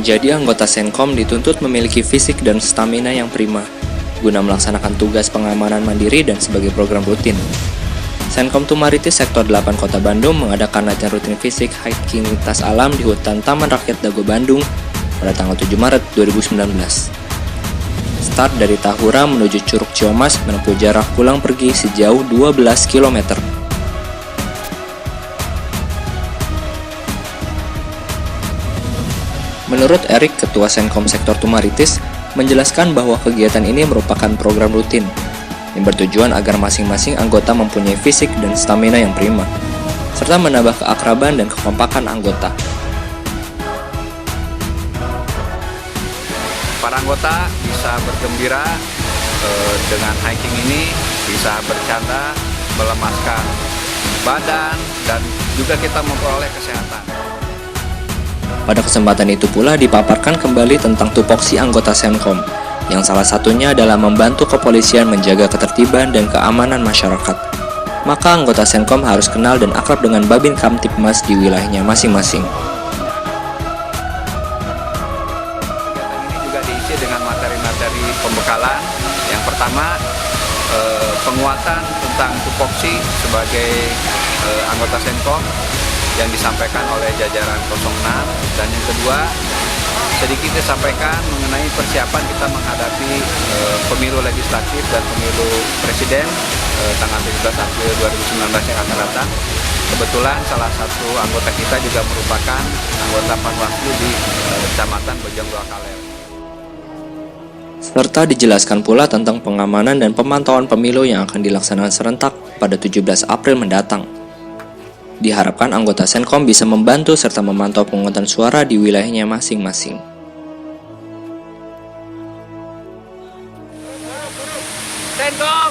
menjadi anggota Senkom dituntut memiliki fisik dan stamina yang prima, guna melaksanakan tugas pengamanan mandiri dan sebagai program rutin. Senkom Tumaritis Sektor 8 Kota Bandung mengadakan latihan rutin fisik hiking lintas alam di hutan Taman Rakyat Dago Bandung pada tanggal 7 Maret 2019. Start dari Tahura menuju Curug Ciamas menempuh jarak pulang pergi sejauh 12 km. Menurut Erik, Ketua Senkom Sektor Tumaritis, menjelaskan bahwa kegiatan ini merupakan program rutin yang bertujuan agar masing-masing anggota mempunyai fisik dan stamina yang prima, serta menambah keakraban dan kekompakan anggota. Para anggota bisa bergembira dengan hiking ini, bisa bercanda, melemaskan badan, dan juga kita memperoleh kesehatan. Pada kesempatan itu pula dipaparkan kembali tentang tupoksi anggota Senkom, yang salah satunya adalah membantu kepolisian menjaga ketertiban dan keamanan masyarakat. Maka anggota Senkom harus kenal dan akrab dengan Babin Kamtibmas di wilayahnya masing-masing. Ini juga diisi dengan materi-materi pembekalan. Yang pertama, penguatan tentang tupoksi sebagai anggota Senkom yang disampaikan oleh jajaran 06, dan yang kedua sedikit disampaikan mengenai persiapan kita menghadapi pemilu legislatif dan pemilu presiden tanggal 17 April 2019 yang akan datang. Kebetulan salah satu anggota kita juga merupakan anggota Panwaslu di Kecamatan Bojong Dua Kaler. Serta dijelaskan pula tentang pengamanan dan pemantauan pemilu yang akan dilaksanakan serentak pada 17 April mendatang. Diharapkan anggota Senkom bisa membantu serta memantau pemungutan suara di wilayahnya masing-masing. Senkom!